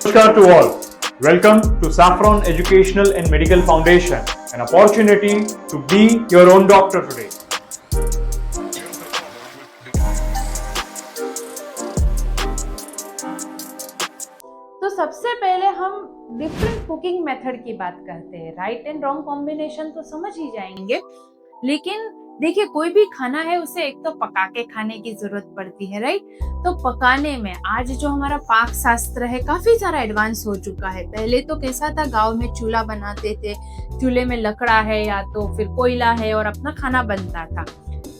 Namaskar to all. Welcome to Saffron Educational and Medical Foundation, an opportunity to be your own doctor today. तो सबसे पहले हम different cooking method की बात करते हैं। राइट एंड रॉन्ग कॉम्बिनेशन तो समझ ही जाएंगे, लेकिन देखिए कोई भी खाना है उसे एक तो पका के खाने की जरूरत पड़ती है, राइट। तो पकाने में आज जो हमारा पाक शास्त्र है काफी सारा एडवांस हो चुका है। पहले तो कैसा था, गांव में चूल्हा बनाते थे, चूल्हे में लकड़ा है या तो फिर कोयला है और अपना खाना बनता था।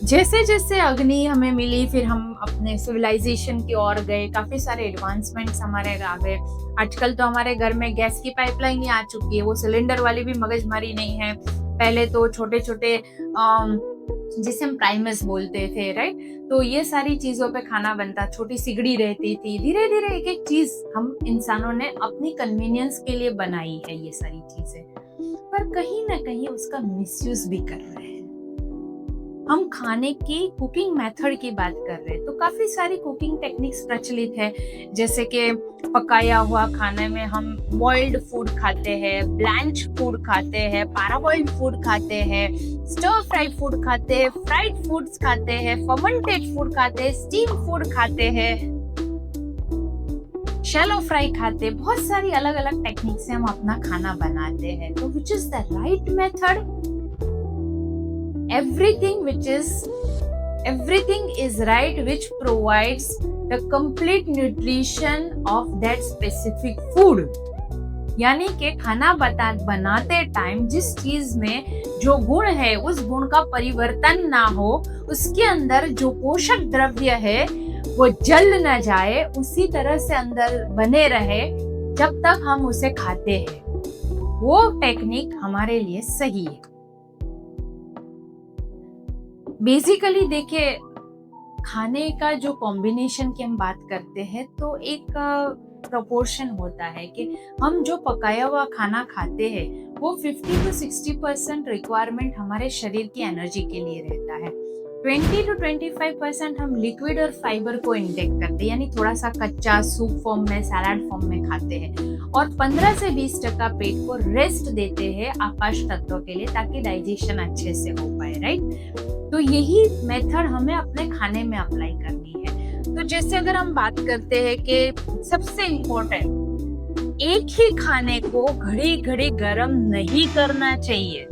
जैसे जैसे अग्नि हमें मिली, फिर हम अपने सिविलाइजेशन की ओर गए, काफी सारे एडवांसमेंट्स हमारे आ गए। आजकल तो हमारे घर में गैस की पाइपलाइन ही आ चुकी है, वो सिलेंडर वाली भी मगजमारी नहीं है। पहले तो छोटे छोटे जिसे हम प्राइमर्स बोलते थे, राइट। तो ये सारी चीजों पे खाना बनता, छोटी सिगड़ी रहती थी। धीरे धीरे एक एक चीज हम इंसानों ने अपनी कन्वीनियंस के लिए बनाई है ये सारी चीजें, पर कहीं ना कहीं उसका मिसयूज भी कर रहे हैं। हम खाने की कुकिंग मेथड की बात कर रहे हैं तो काफी सारी कुकिंग टेक्निक्स प्रचलित है, जैसे कि पकाया हुआ खाने में हम बॉइल्ड फूड खाते हैं, ब्लैंच फूड खाते हैं, पैराबॉइल्ड फूड खाते हैं, स्टर फ्राई फूड खाते हैं, फ्राइड फूड्स खाते हैं, फर्मेंटेड फूड खाते हैं, स्टीम फूड खाते हैं, शैलो फ्राई खाते हैं। बहुत सारी अलग अलग टेक्निक से हम अपना खाना बनाते हैं। तो which is the right method? everything is right which provides the complete nutrition of that specific food। यानी कि खाना बनाते टाइम जिस चीज में जो गुण है उस गुण का परिवर्तन ना हो, उसके अंदर जो पोषक द्रव्य है वो जल न जाए, उसी तरह से अंदर बने रहे जब तक हम उसे खाते हैं। वो टेक्निक हमारे लिए सही है। बेसिकली देखिए, खाने का जो कॉम्बिनेशन की हम बात करते हैं तो एक प्रोपोर्शन होता है कि हम जो पकाया हुआ खाना खाते हैं वो 50 to 60% रिक्वायरमेंट हमारे शरीर की एनर्जी के लिए रहता है। 20 to 25% हम लिक्विड और फाइबर को इंटेक करते हैं, यानी थोड़ा सा कच्चा सूप फॉर्म में, सलाद फॉर्म में खाते हैं, और 15 से 20% पेट को रेस्ट देते हैं आकाश तत्वों के लिए, ताकि डाइजेशन अच्छे से हो पाए, राइट। तो यही मेथड हमें अपने खाने में अप्लाई करनी है। तो जैसे अगर हम बात करते हैं कि सबसे इम्पोर्टेंट, एक ही खाने को घड़ी घड़ी गर्म नहीं करना चाहिए।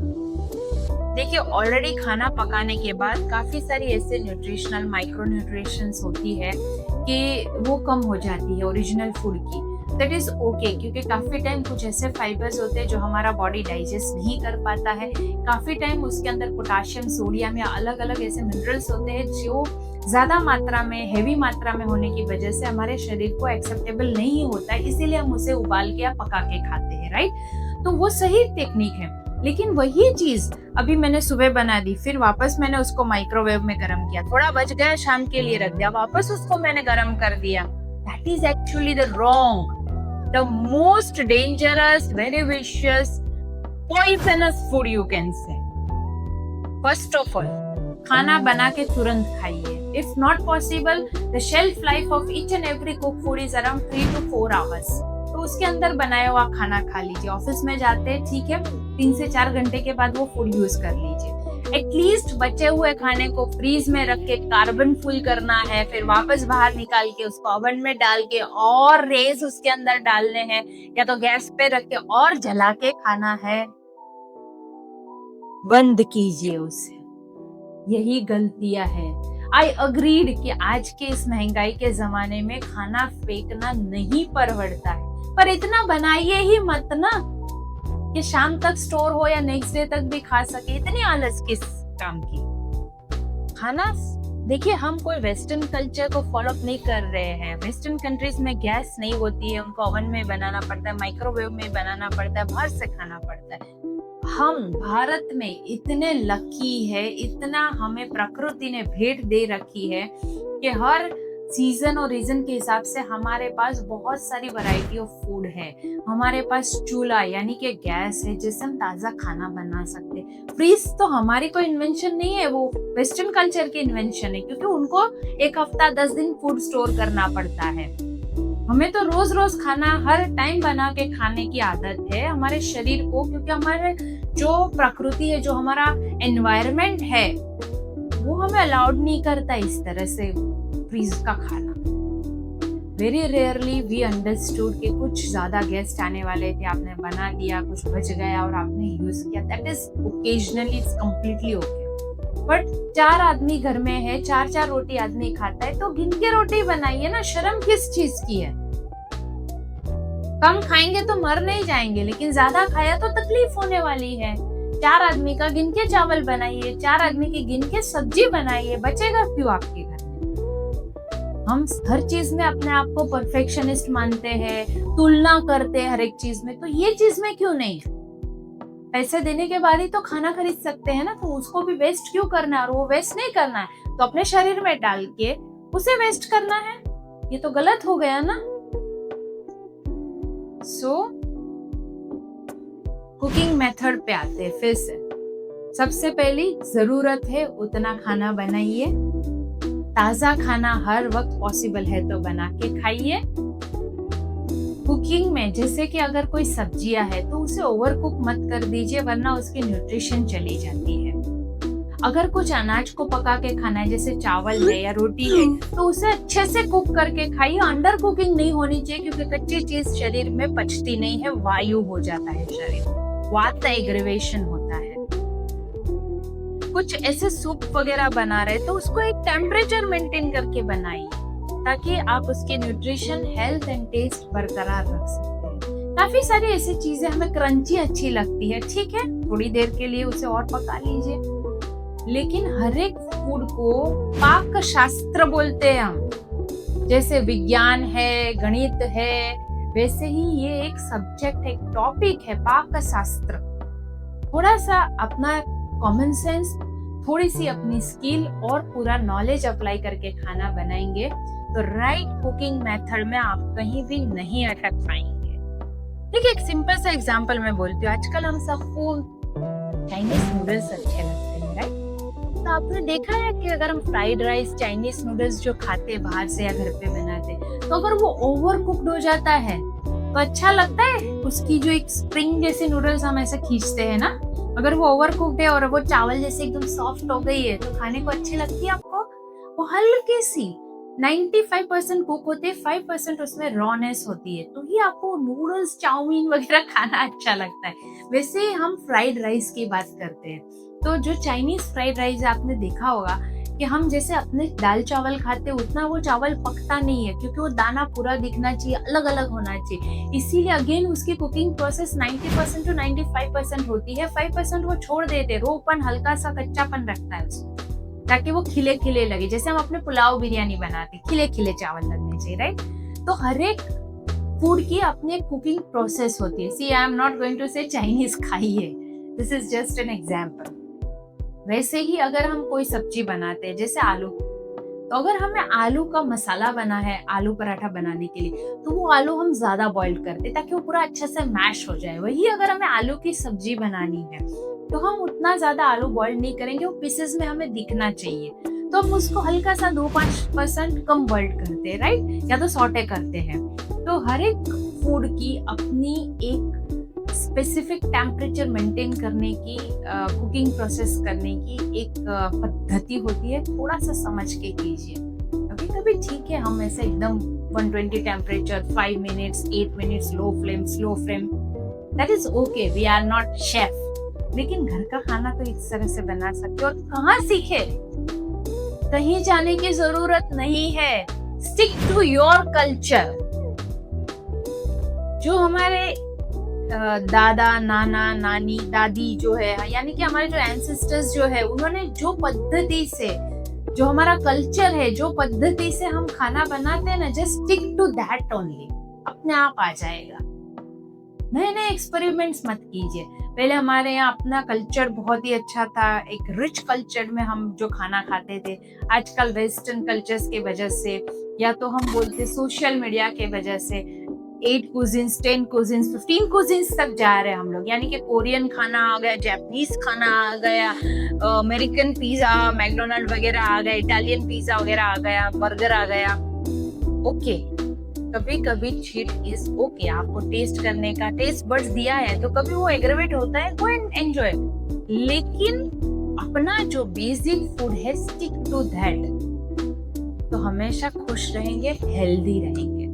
देखिए ऑलरेडी खाना पकाने के बाद काफी सारी ऐसे न्यूट्रिशनल माइक्रो न्यूट्रिशंस होती है कि वो कम हो जाती है ओरिजिनल फूड की। दैट इज ओके, क्योंकि काफी टाइम कुछ ऐसे फाइबर्स होते हैं जो हमारा बॉडी डाइजेस्ट नहीं कर पाता है। काफी टाइम उसके अंदर पोटाशियम, सोडियम या अलग अलग ऐसे मिनरल्स होते हैं जो ज्यादा मात्रा में, हेवी मात्रा में होने की वजह से हमारे शरीर को एक्सेप्टेबल नहीं होता है, इसीलिए हम उसे उबाल के या पका के खाते हैं, राइट। तो वो सही टेक्निक है, लेकिन वही चीज अभी मैंने सुबह बना दी, फिर वापस मैंने उसको माइक्रोवेव में गर्म किया, थोड़ा बच गया, शाम के लिए रख दिया, वापस उसको मैंने गर्म कर दिया। That is actually the wrong, the most dangerous, very vicious, poisonous food you can say। First of all, खाना बना के तुरंत खाइए। If not possible, the shelf life of each and every cooked food is around 3 to 4 hours। तो उसके अंदर बनाया हुआ खाना खा लीजिए। ऑफिस में जाते हैं, ठीक है, 3 से 4 घंटे के बाद वो फूड यूज कर लीजिए। एटलीस्ट बचे हुए खाने को फ्रीज में रख के कार्बन फुल करना है, फिर वापस बाहर निकाल के उसको ओवन में डाल के और रेज उसके अंदर डालने हैं, या तो गैस पे रख के और जला के खाना है। बंद कीजिए उसे, यही गलतियां है। आई अग्रीड कि आज के इस महंगाई के जमाने में खाना फेंकना नहीं परवड़ता है, पर इतना बनाइए ही मत ना कि शाम तक स्टोर हो या नेक्स्ट डे तक भी खा सके। इतनी आलस किस काम की? खाना देखिए, हम कोई वेस्टर्न कल्चर को फॉलो नहीं कर रहे हैं। वेस्टर्न कंट्रीज में गैस नहीं होती है, उनको ओवन में बनाना पड़ता है, माइक्रोवेव में बनाना पड़ता है, बाहर से खाना पड़ता है। हम भारत में इतने लकी है, इतना हमें प्रकृति ने भेंट दे रखी है कि हर सीजन और रीजन के हिसाब से हमारे पास बहुत सारी वैरायटी ऑफ फूड है। हमारे पास चूल्हा यानी कि गैस है जिससे हम ताजा खाना बना सकते हैं। फ्रीज तो हमारी कोई इन्वेंशन नहीं है, वो वेस्टर्न कल्चर की इन्वेंशन है, क्योंकि उनको 1 हफ्ता 10 दिन फूड स्टोर करना पड़ता है। हमें तो रोज रोज खाना हर टाइम बना के खाने की आदत है हमारे शरीर को, क्योंकि हमारे जो प्रकृति है, जो हमारा एनवायरनमेंट है, वो हमें अलाउड नहीं करता इस तरह से फ्रीज का खाना। वेरी रेयरली वी अंडरस्टूड कि कुछ ज्यादा गेस्ट आने वाले थे, आपने बना दिया, कुछ बच गया और आपने यूज किया, that is occasionally, it's completely okay. But 4 आदमी घर में है, 4 रोटी आदमी खाता है, तो गिन के रोटी बनाइए ना, शर्म किस चीज की है। कम खाएंगे तो मर नहीं जाएंगे, लेकिन ज्यादा खाया तो तकलीफ होने वाली है। 4 आदमी का गिन के चावल बनाइए, 4 आदमी की गिन के सब्जी बनाइए, बचेगा क्यों आपके घर में। हम हर चीज में अपने आप को परफेक्शनिस्ट मानते हैं, तुलना करते हैं हर एक चीज में, तो ये चीज में क्यों नहीं। पैसे देने के बाद ही तो खाना खरीद सकते हैं ना, तो उसको भी वेस्ट क्यों करना है। और वो वेस्ट नहीं करना है तो अपने शरीर में डाल के उसे वेस्ट करना है, ये तो गलत हो गया ना। सो कुकिंग मेथड पे आते हैं फिर से। सबसे पहली जरूरत है उतना खाना बनाइए, ताजा खाना हर वक्त पॉसिबल है तो बना के खाइए। कुकिंग में जैसे कि अगर कोई सब्जियां है तो उसे ओवर कुक मत कर दीजिए, वरना उसकी न्यूट्रिशन चली जाती है। अगर कुछ अनाज को पका के खाना है, जैसे चावल है या रोटी है, तो उसे अच्छे से कुक करके खाइए। अंडर कुकिंग नहीं होनी चाहिए, क्योंकि कच्ची चीज शरीर में पचती नहीं है, वायु हो जाता है शरीर, वात एग्रीवेशन होता है। कुछ ऐसे सूप वगैरह बना रहे तो उसको एक टेम्परेचर मेंटेन करके बनाइए, ताकि आप उसके न्यूट्रिशन, हेल्थ एंड टेस्ट बरकरार रख सकते हैं। काफी सारी ऐसी चीजें हमें क्रंची अच्छी लगती है, ठीक है, थोड़ी देर के लिए उसे और पका लीजिए, लेकिन हर एक फूड को पाक शास्त्र बोलते हैं हम। जैसे विज्ञान है, गणित है, वैसे ही ये एक सब्जेक्ट, एक टॉपिक है, पाक शास्त्र। थोड़ा सा अपना कॉमन सेंस, थोड़ी सी अपनी स्किल और पूरा नॉलेज अप्लाई करके खाना बनाएंगे तो राइट कुकिंग मेथड में आप कहीं भी नहीं अटक पाएंगे। देखिए, एक सिंपल सा एग्जांपल मैं बोलती हूँ। आजकल हम सबको चाइनीज नूडल्स अच्छे लगते हैं, राइट? तो आपने देखा है कि अगर हम फ्राइड राइस, चाइनीज नूडल्स जो खाते हैं बाहर से या घर पे बनाते, तो अगर वो ओवर कुक्ड हो जाता है तो अच्छा लगता है? उसकी जो एक स्प्रिंग जैसे नूडल्स हम ऐसे खींचते हैं ना, अगर वो ओवर कुक्ड है और वो चावल जैसे एकदम सॉफ्ट हो गई है तो खाने को अच्छी लगती है आपको? वो हल्की सी 95% कुक होते हैं, 5% उसमें रॉनेस होती है, तो ही आपको नूडल्स, चाउमीन वगैरह खाना अच्छा लगता है। वैसे ही हम फ्राइड राइस की बात करते हैं, तो जो चाइनीज फ्राइड राइस आपने देखा होगा कि हम जैसे अपने दाल चावल खाते हैं, उतना वो चावल पकता नहीं है, क्योंकि वो दाना पूरा दिखना चाहिए, अलग अलग होना चाहिए। इसीलिए अगेन उसकी कुकिंग प्रोसेस 90% to 95% होती है, 5% वो छोड़ देते, रोपन हल्का सा कच्चापन रखता है उसमें, ताकि वो खिले खिले लगे। जैसे हम अपने पुलाव बिरयानी बनाते, खिले खिले चावल लगने चाहिए, राइट? तो हर एक फूड की अपनी कुकिंग प्रोसेस होती है। See, I am not going to say Chinese खाइए, this is just an example. वैसे ही अगर हम कोई सब्जी बनाते हैं, जैसे आलू, तो अगर हमें आलू का मसाला बना है आलू पराठा बनाने के लिए, तो वो आलू हम ज्यादा बॉइल करते ताकि वो पूरा अच्छे से मैश हो जाए। वही अगर हमें आलू की सब्जी बनानी है तो हम उतना ज्यादा आलू बॉइल नहीं करेंगे, वो पीसेस में हमें दिखना चाहिए, तो हम उसको हल्का सा 2-5% कम बॉइल करते हैं, राइट? या तो सॉटे करते हैं। तो हर एक फूड की अपनी एक स्पेसिफिक टेम्परेचर मेंटेन करने की, कुकिंग प्रोसेस करने की एक पद्धति होती है, थोड़ा सा समझ के कीजिए। कभी कभी ठीक है हम ऐसे एकदम 120 temperature 5 minutes 8 minutes slow flame, that is okay, we are not chef, लेकिन घर का खाना तो इस तरह से बना सकते हो। और कहाँ सीखे? कहीं जाने की जरूरत नहीं है, स्टिक टू योर कल्चर। जो हमारे दादा, नाना, नानी, दादी जो है, यानी कि हमारे जो एंसेस्टर्स जो है, उन्होंने जो पद्धति से, जो हमारा कल्चर है, जो पद्धति से हम खाना बनाते हैं ना, just stick to that only, अपने आप आ जाएगा। नए नए एक्सपेरिमेंट्स मत कीजिए। पहले हमारे यहाँ अपना कल्चर बहुत ही अच्छा था, एक रिच कल्चर में हम जो खाना खाते थे। आजकल वेस्टर्न कल्चर्स के वजह से, या तो हम बोलते सोशल मीडिया के वजह से, 8 कुजिन्स, 10 कुजिन्स, 15 कुजिन्स तक जा रहे हैं हम लोग। यानी कि कोरियन खाना आ गया, जापानीज खाना आ गया, अमेरिकन पिज्जा, मैकडोनल्ड वगैरह आ गया, इटालियन पिज्जा वगैरह आ गया, बर्गर आ गया। ओके, कभी कभी चीट इज ओके, आपको टेस्ट करने का टेस्ट बड्स दिया है तो कभी वो एग्रेवेट होता है, गो एंड एंजॉय, लेकिन अपना जो बेसिक फूड है स्टिक टू दैट, तो हमेशा खुश रहेंगे, हेल्दी रहेंगे।